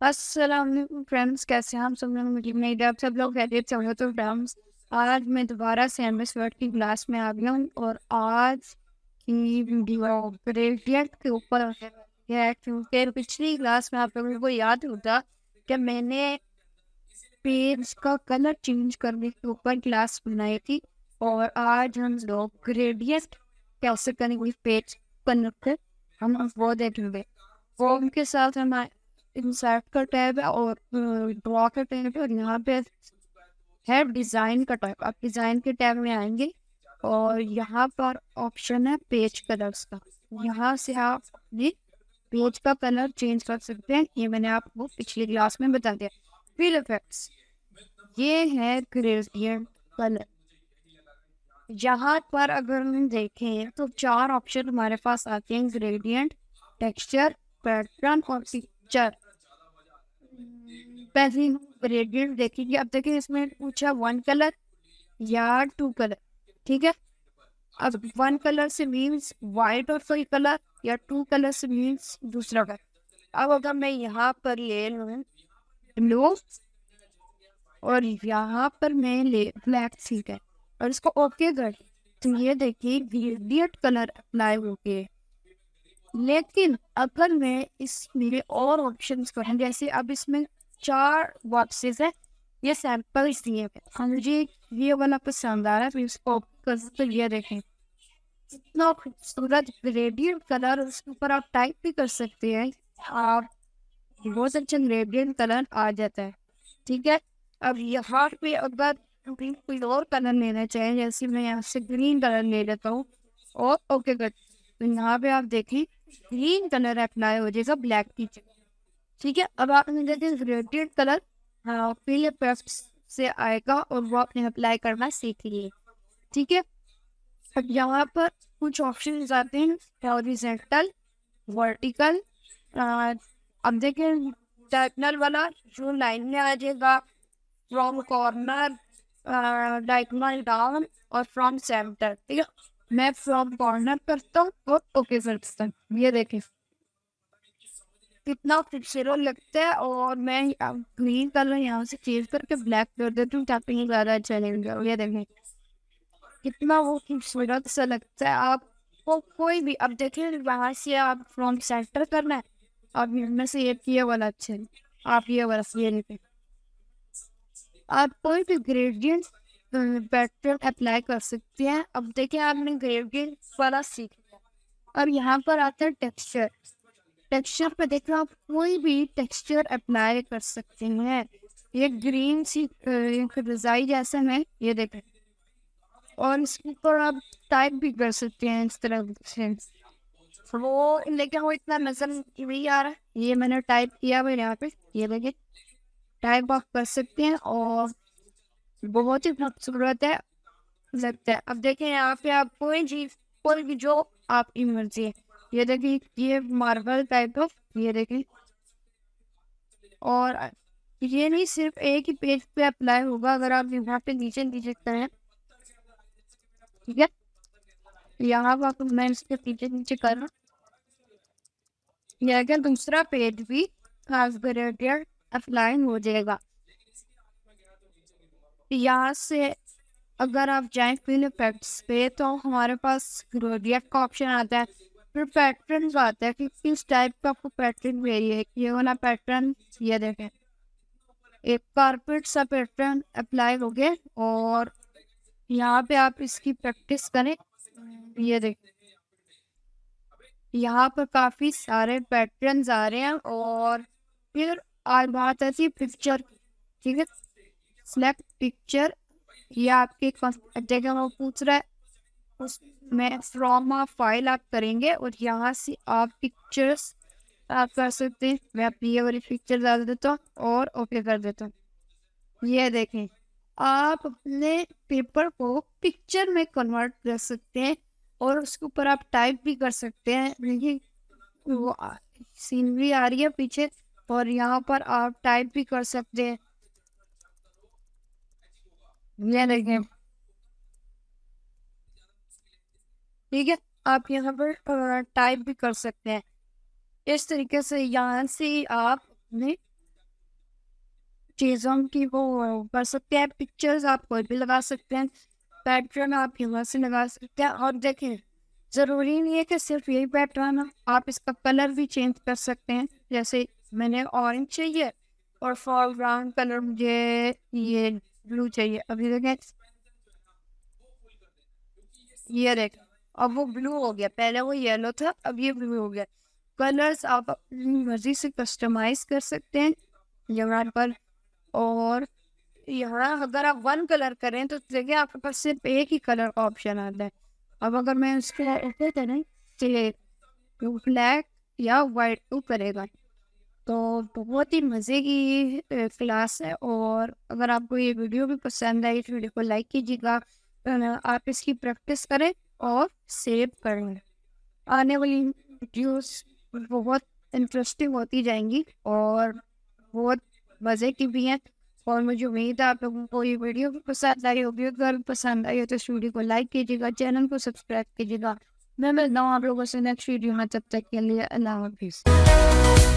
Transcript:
अस्सलाम वालेकुम फ्रेंड्स, कैसे हैं आप सब लोग? मुझे उम्मीद है आप सब लोग खैरियत से होंगे। तो फ्रेंड्स, आज मैं दोबारा से एमएस वर्ड की क्लास में आ गया हूँ और आज की वीडियो ग्रेडियंट के ऊपर है, क्योंकि पिछली क्लास में आप लोगों को याद होगा कि मैंने पेज का कलर चेंज करने के ऊपर क्लास बनाई थी। और आज हम लोग ग्रेडियंट कैसे करेंगे पेज कलर को, हम वो देखेंगे। फॉर्म के साथ हम इंसर्ट का टैब है और ड्रॉ का टैब है, और यहाँ पे है डिज़ाइन का टैब। आप डिज़ाइन के टैब में आएंगे और यहाँ पर ऑप्शन है पेज कलर्स का। यहाँ से आप अपने पेज का कलर चेंज कर सकते हैं। ये मैंने आपको पिछली क्लास में बता दिया। फिल इफेक्ट्स, ये है ग्रेडियंट कलर। यहाँ पर अगर हम देखें तो चार ऑप्शन हमारे पास आते हैं: ग्रेडियंट, टेक्सचर, पैटर्न और पिक्चर। पहले ग्रेडियंट देखेंगे। अब देखिए, इसमें पूछा वन कलर या टू कलर। ठीक है, अब वन कलर से मीन्स वाइट और कोई कलर, या टू कलर से मीन्स दूसरा कलर। अब अगर मैं यहाँ पर ले लूँ ब्लू और यहाँ पर मैं ले ब्लैक, ठीक है, और इसको ओके कर, तो ये देखिए ग्रेडियंट कलर अप्लाई हो गए। लेकिन अगर मैं इसमें और ऑप्शंस करूँ, जैसे अब इसमें चार बॉक्सेस है, ये सैंपल्स दिए हैं। मुझे ये वाला पसंद आ रहा है, तो इसको तो ये देखें इतना खूबसूरत ग्रेडियंट कलर। उसके ऊपर आप टाइप भी कर सकते हैं, आप बहुत अच्छा ग्रेडियंट कलर आ जाता है। ठीक है, अब यहाँ पे अगर कोई और कलर लेना चाहें, जैसे मैं यहाँ से ग्रीन कलर ले लेता हूँ और ओके कर, तो यहाँ पे आप देखें ग्रीन कलर अप्लाई हो जाएगा ब्लैक की जगह। ठीक है, अब आपने देखें ग्रेडियंट कलर फिल इफेक्ट से आएगा और वो आपने अप्लाई करना सीख लिए। ठीक है, अब यहाँ पर कुछ ऑप्शन आते हैं: हॉरिजॉन्टल, वर्टिकल। अब देखें डायगोनल वाला जो लाइन में आ जाएगा, फ्रॉम कॉर्नर, डायगोनल डाउन और फ्रॉम सेंटर। ठीक है, मैं फ्रॉम कॉर्नर करता हूँ और ओके करता हूँ। ये देखें कितना खूबसूरत लगता है। और मैं ग्रीन कलर यहाँ से चेंज करके ब्लैक कर देती हूँ ताकि ये ज़्यादा अच्छा लगेगा। ये देखें कितना वो खूबसूरत सा लगता है। आपको कोई भी, अब देखिए वहाँ से आप फ्रॉम सेंटर करना है, अब इनमें से एक ये वाला अच्छा है, आप ये वाला ये नहीं, आप कोई भी ग्रेडियंट पैटर्न अप्लाई कर सकते हैं। अब देखिए आपने ग्रेडियंट वाला सीख लिया। अब यहाँ पर आता है टेक्सचर। टेक्सचर पे देखो आप कोई भी टेक्सचर अप्लाई कर सकते हैं। ये ग्रीन सी एक रजाई जैसा है, ये देखें, और इसके ऊपर आप टाइप भी कर सकते हैं इस तरह से। वो लेकिन वो इतना नजर नहीं आ रहा है, ये मैंने टाइप किया हुआ है यहाँ पे, ये देखिए टाइप आप कर सकते हैं और बहुत ही खूबसूरत है लगता है। अब देखें यहाँ पे आप कोई चीज, कोई भी जो आपकी मर्जी है, ये देखिए ये मार्बल टाइप ऑफ, ये देखें। और ये नहीं सिर्फ एक ही पेज पे अप्लाई होगा, अगर आप यहाँ पे नीचे नीचे करें, ठीक है, यहाँ पर मैं इसके नीचे नीचे कर रहा हूँ, ये अगर दूसरा पेज भी ग्रेडियंट अप्लाई हो जाएगा। यहाँ से अगर आप जाएं फिल इफेक्ट्स पे, तो हमारे पास ग्रेडियंट का ऑप्शन आता है। फिर पैटर्न आता है कि किस टाइप का आपको पैटर्न चाहिए। ये वाला पैटर्न, ये देखें एक कारपेट सा पैटर्न अप्लाई हो गया, और यहाँ पे आप इसकी प्रैक्टिस करें। ये देखें यहाँ पर काफी सारे पैटर्न्स आ रहे हैं। और फिर आज बात आती है पिक्चर, ठीक है, सिलेक्ट पिक्चर। ये आपके जगह वो पूछ रहा है, उसमें फ्रॉम आप फाइल आप करेंगे और यहाँ से आप पिक्चर्स आप कर सकते हैं। मैं अपनी ये वाली पिक्चर डाल देता हूँ और ओके कर देता हूँ। ये देखें आप अपने पेपर को पिक्चर में कन्वर्ट कर सकते हैं और उसके ऊपर आप टाइप भी कर सकते हैं। देखिए वो सीनरी आ रही है पीछे, और यहाँ पर आप टाइप भी कर सकते हैं। ये देखें, ठीक है, आप यहाँ पर टाइप भी कर सकते हैं। इस तरीके से यहाँ से आप अपने चीज़ों की वो कर सकते हैं। पिक्चर्स आप कोई भी लगा सकते हैं, पैटर्न आप यहाँ से लगा सकते हैं। और देखें, ज़रूरी नहीं है कि सिर्फ यही पैटर्न हो, आप इसका कलर भी चेंज कर सकते हैं। जैसे मैंने ऑरेंज चाहिए और फोरग्राउंड कलर मुझे ये ब्लू चाहिए। अभी देखें, ये देखें, अब वो ब्लू हो गया, पहले वो येलो था, अब ये ब्लू हो गया। कलर्स आप अपनी मर्जी से कस्टमाइज कर सकते हैं यहाँ पर। और यहाँ अगर आप वन कलर करें तो देखिए आपके पास सिर्फ एक ही कलर का ऑप्शन आता है। अब अगर मैं उसको ऐसे करें तो ब्लैक या वाइट टू करेगा, तो बहुत ही मज़े की ये क्लास है। और अगर आपको ये वीडियो भी पसंद आई तो वीडियो को लाइक कीजिएगा, आप इसकी प्रैक्टिस करें और सेव करें। आने वाली वीडियोस बहुत इंटरेस्टिंग होती जाएंगी और बहुत मज़े की भी हैं। और मुझे उम्मीद है आप लोगों को ये वीडियो भी पसंद आई होगी। अगर पसंद आई हो तो इस वीडियो को लाइक कीजिएगा, चैनल को सब्सक्राइब कीजिएगा। मैं मिलता हूँ आप लोगों से नेक्स्ट वीडियो में, तब तक के लिए अल्लाह हाफिज़।